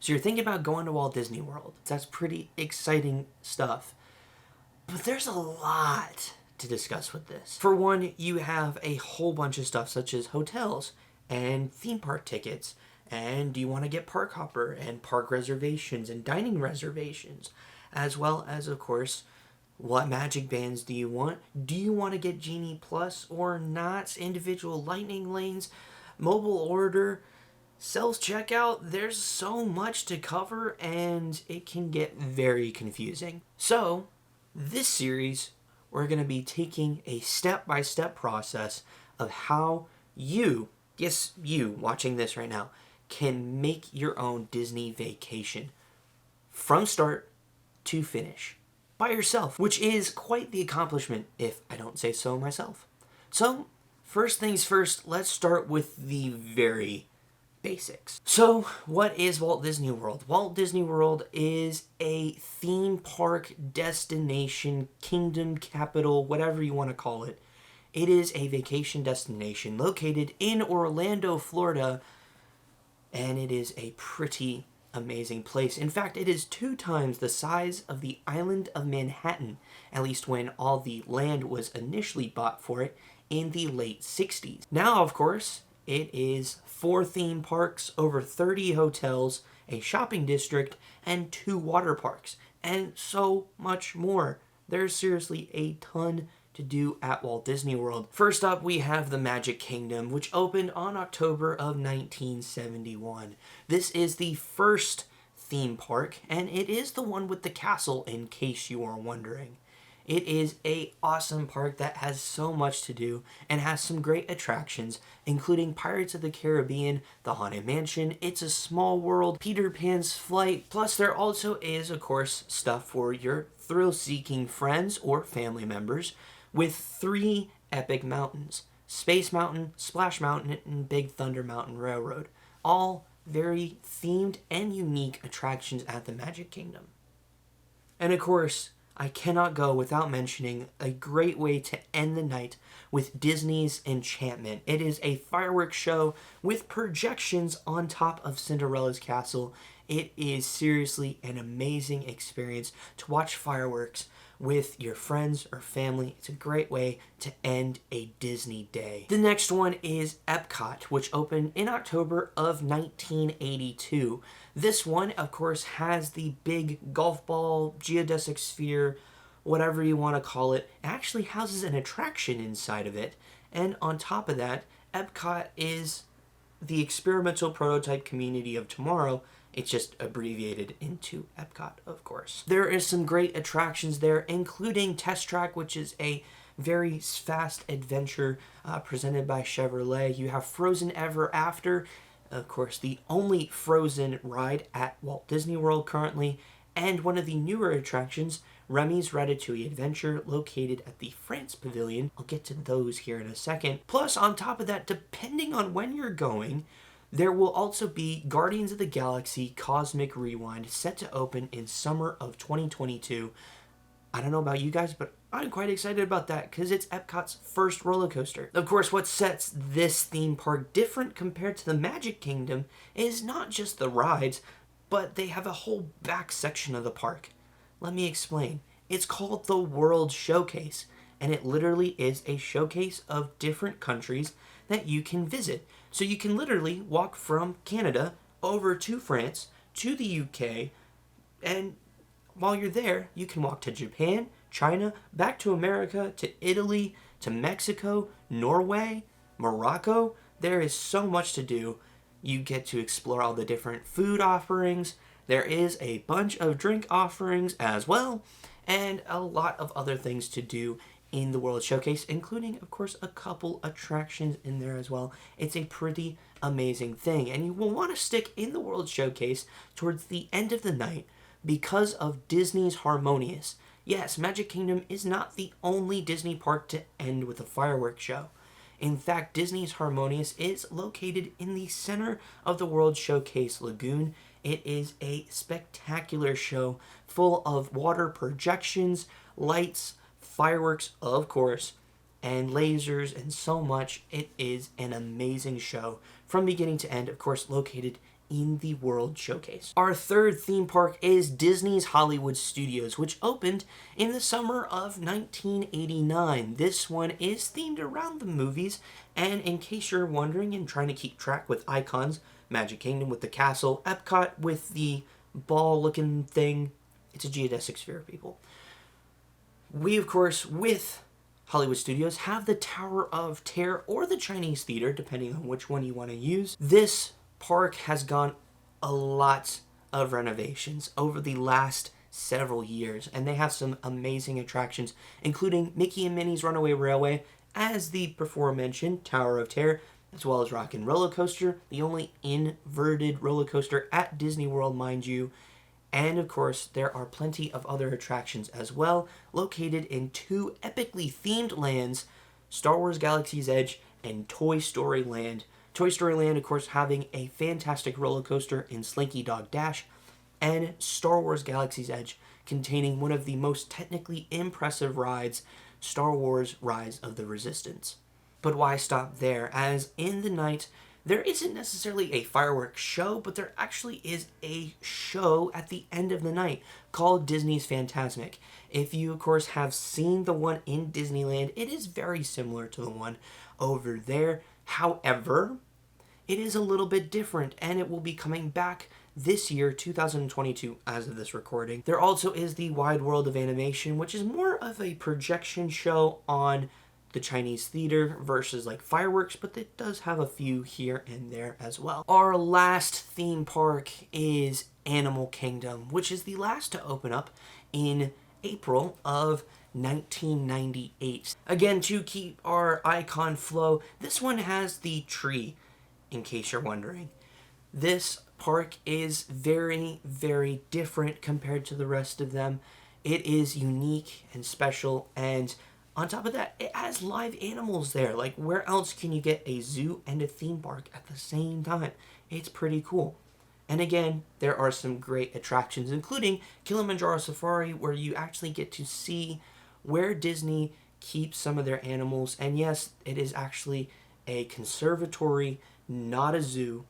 So you're thinking about going to Walt Disney World. That's pretty exciting stuff. But there's a lot to discuss with this. For one, you have a whole bunch of stuff such as hotels and theme park tickets. And do you want to get park hopper and park reservations and dining reservations? As well as, of course, what magic bands do you want? Do you want to get Genie Plus or not? Individual lightning lanes, mobile order, self-checkout. There's so much to cover and it can get very confusing. So, this series, we're going to be taking a step-by-step process of how you, yes, you watching this right now, can make your own Disney vacation from start to finish by yourself, which is quite the accomplishment if I don't say so myself. So, first things first, let's start with the very basics. So, what is Walt Disney World? Walt Disney World is a theme park destination, kingdom, capital, whatever you want to call it. It is a vacation destination located in Orlando, Florida, and it is a pretty amazing place. In fact, it is 2 times the size of the island of Manhattan, at least when all the land was initially bought for it in the late 60s. Now, of course, it is 4 theme parks, over 30 hotels, a shopping district, and 2 water parks, and so much more. There's seriously a ton to do at Walt Disney World. First up, we have the Magic Kingdom, which opened on October of 1971. This is the first theme park, and it is the one with the castle, in case you are wondering. It is an awesome park that has so much to do and has some great attractions, including Pirates of the Caribbean, the Haunted Mansion, It's a Small World, Peter Pan's Flight. Plus, there also is, of course, stuff for your thrill-seeking friends or family members with 3 epic mountains: Space Mountain, Splash Mountain, and Big Thunder Mountain Railroad. All very themed and unique attractions at the Magic Kingdom. And of course, I cannot go without mentioning a great way to end the night with Disney's Enchantment. It is a fireworks show with projections on top of Cinderella's castle. It is seriously an amazing experience to watch fireworks with your friends or family. It's a great way to end a Disney day. The next one is Epcot, which opened in October of 1982. This one, of course, has the big golf ball, geodesic sphere, whatever you want to call it. It actually houses an attraction inside of it. And on top of that, Epcot is the experimental prototype community of tomorrow. It's just abbreviated into Epcot, of course. There is some great attractions there, including Test Track, which is a very fast adventure presented by Chevrolet. You have Frozen Ever After, of course, the only Frozen ride at Walt Disney World currently, and one of the newer attractions, Remy's Ratatouille Adventure, located at the France Pavilion. I'll get to those here in a second. Plus, on top of that, depending on when you're going, there will also be Guardians of the Galaxy Cosmic Rewind, set to open in summer of 2022. I don't know about you guys, but I'm quite excited about that because it's Epcot's first roller coaster. Of course, what sets this theme park different compared to the Magic Kingdom is not just the rides, but they have a whole back section of the park. Let me explain. It's called the World Showcase, and it literally is a showcase of different countries that you can visit. So you can literally walk from Canada over to France, to the UK, and while you're there, you can walk to Japan, China, back to America, to Italy, to Mexico, Norway, Morocco. There is so much to do. You get to explore all the different food offerings. There is a bunch of drink offerings as well, and a lot of other things to do in the World Showcase, including, of course, a couple attractions in there as well. It's a pretty amazing thing, and you will want to stick in the World Showcase towards the end of the night because of Disney's Harmonious. Yes, Magic Kingdom is not the only Disney park to end with a fireworks show. In fact, Disney's Harmonious is located in the center of the World Showcase Lagoon. It is a spectacular show full of water projections, lights, fireworks, of course, and lasers, and so much. It is an amazing show from beginning to end, of course, located in the World Showcase. Our third theme park is Disney's Hollywood Studios, which opened in the summer of 1989. This one is themed around the movies, and in case you're wondering and trying to keep track with icons, Magic Kingdom with the castle, Epcot with the ball-looking thing, it's a geodesic sphere, people. We, of course, with Hollywood Studios, have the Tower of Terror or the Chinese Theater, depending on which one you want to use. This park has gone a lot of renovations over the last several years, and they have some amazing attractions, including Mickey and Minnie's Runaway Railway, as the before-mentioned Tower of Terror, as well as Rock 'n' Roller Coaster, the only inverted roller coaster at Disney World, mind you. And of course, there are plenty of other attractions as well, located in two epically themed lands, Star Wars Galaxy's Edge and Toy Story Land. Toy Story Land, of course, having a fantastic roller coaster in Slinky Dog Dash, and Star Wars Galaxy's Edge containing one of the most technically impressive rides, Star Wars Rise of the Resistance. But why stop there, as in the night, there isn't necessarily a fireworks show, but there actually is a show at the end of the night called Disney's Fantasmic. If you, of course, have seen the one in Disneyland, it is very similar to the one over there. However, it is a little bit different, and it will be coming back this year, 2022, as of this recording. There also is the Wide World of Animation, which is more of a projection show on the Chinese theater versus like fireworks, but it does have a few here and there as well. Our last theme park is Animal Kingdom, which is the last to open up in April of 1998. Again, to keep our icon flow, this one has the tree, in case you're wondering. This park is very, very different compared to the rest of them. It is unique and special, and on top of that, it has live animals there. Like, where else can you get a zoo and a theme park at the same time? It's pretty cool. And again, there are some great attractions, including Kilimanjaro Safari, where you actually get to see where Disney keeps some of their animals. And yes, it is actually a conservatory, not a zoo.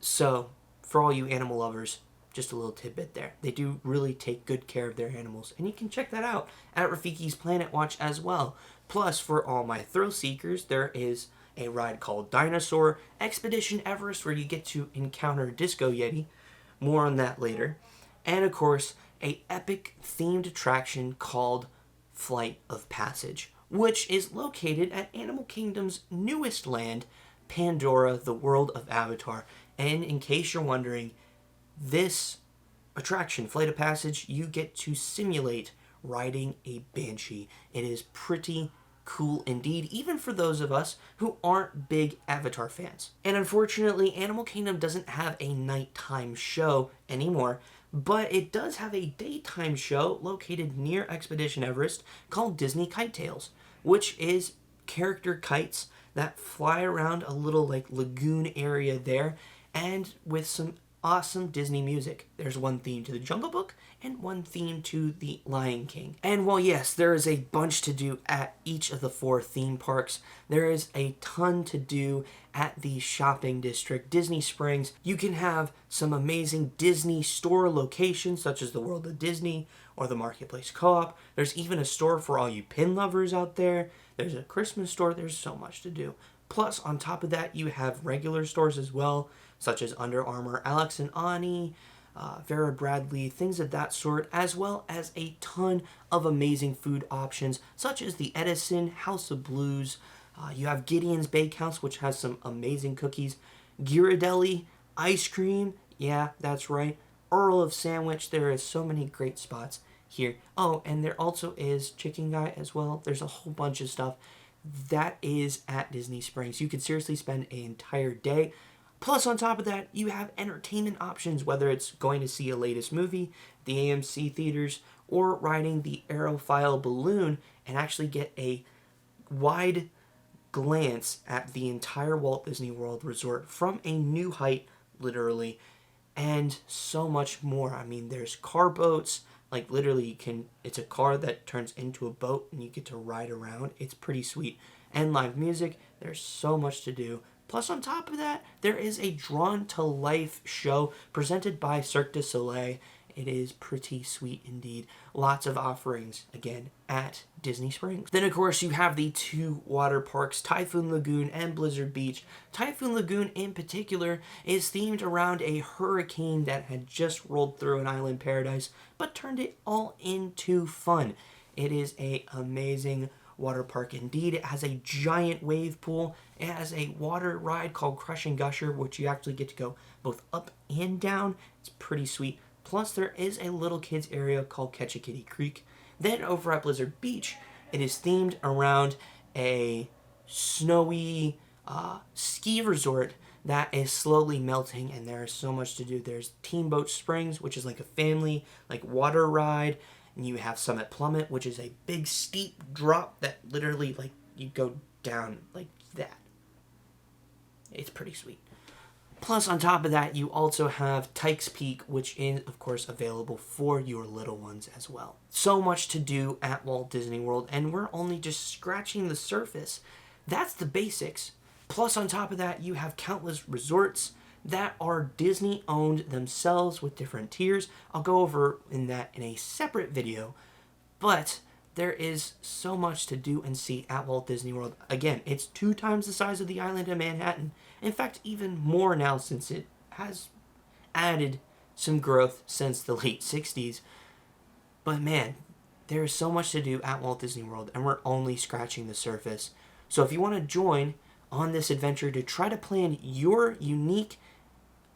So, for all you animal lovers, just a little tidbit there. They do really take good care of their animals, and you can check that out at Rafiki's Planet Watch as well. Plus, for all my thrill seekers, there is a ride called Dinosaur Expedition Everest, where you get to encounter Disco Yeti. More on that later. And of course, a epic themed attraction called Flight of Passage, which is located at Animal Kingdom's newest land, Pandora, the world of Avatar. And in case you're wondering, this attraction, Flight of Passage, you get to simulate riding a Banshee. It is pretty cool indeed, even for those of us who aren't big Avatar fans. And unfortunately, Animal Kingdom doesn't have a nighttime show anymore, but it does have a daytime show located near Expedition Everest called Disney Kite Tales, which is character kites that fly around a little like lagoon area there, and with some awesome Disney music. There's one theme to the Jungle Book and one theme to the Lion King. And while yes, there is a bunch to do at each of the 4 theme parks, there is a ton to do at the shopping district, Disney Springs. You can have some amazing Disney store locations such as the World of Disney or the Marketplace Co-op. There's even a store for all you pin lovers out there. There's a Christmas store. There's so much to do. Plus, on top of that, you have regular stores as well, such as Under Armour, Alex and Ani, Vera Bradley, things of that sort, as well as a ton of amazing food options, such as the Edison, House of Blues. You have Gideon's Bakehouse, which has some amazing cookies, Ghirardelli, ice cream, yeah, that's right, Earl of Sandwich. There is so many great spots here. Oh, and there also is Chicken Guy as well. There's a whole bunch of stuff that is at Disney Springs. You could seriously spend an entire day. Plus, on top of that, you have entertainment options, whether it's going to see a latest movie, the AMC theaters, or riding the Aerophile balloon and actually get a wide glance at the entire Walt Disney World Resort from a new height, literally, and so much more. I mean, there's car boats, like literally it's a car that turns into a boat and you get to ride around. It's pretty sweet. And live music, there's so much to do. Plus, on top of that, there is a drawn-to-life show presented by Cirque du Soleil. It is pretty sweet indeed. Lots of offerings, again, at Disney Springs. Then, of course, you have the 2 water parks, Typhoon Lagoon and Blizzard Beach. Typhoon Lagoon, in particular, is themed around a hurricane that had just rolled through an island paradise, but turned it all into fun. It is an amazing water park indeed. It has a giant wave pool. It has a water ride called Crush and Gusher, which you actually get to go both up and down. It's pretty sweet. Plus, there is a little kids area called Catch a Kitty Creek. Then over at Blizzard Beach, it is themed around a snowy ski resort that is slowly melting, and there is so much to do. There's Teamboat Springs, which is like a family water ride, and you have Summit Plummet, which is a big steep drop that literally you go down like that. It's pretty sweet. Plus, on top of that, you also have Tykes Peak, which is, of course, available for your little ones as well. So much to do at Walt Disney World, and we're only just scratching the surface. That's the basics. Plus, on top of that, you have countless resorts that are Disney-owned themselves with different tiers. I'll go over that in a separate video, but there is so much to do and see at Walt Disney World. Again, it's 2 times the size of the island of Manhattan. In fact, even more now since it has added some growth since the late 60s. But man, there is so much to do at Walt Disney World, and we're only scratching the surface. So if you want to join on this adventure to try to plan your unique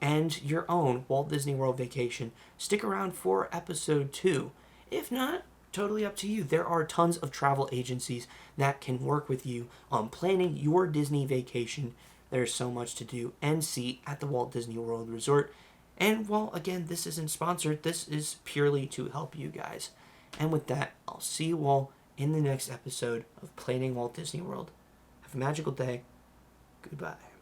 and your own Walt Disney World vacation, stick around for episode 2. If not, totally up to you. There are tons of travel agencies that can work with you on planning your Disney vacation. There's so much to do and see at the Walt Disney World Resort. And while, again, this isn't sponsored, this is purely to help you guys. And with that, I'll see you all in the next episode of Planning Walt Disney World. Have a magical day. Goodbye.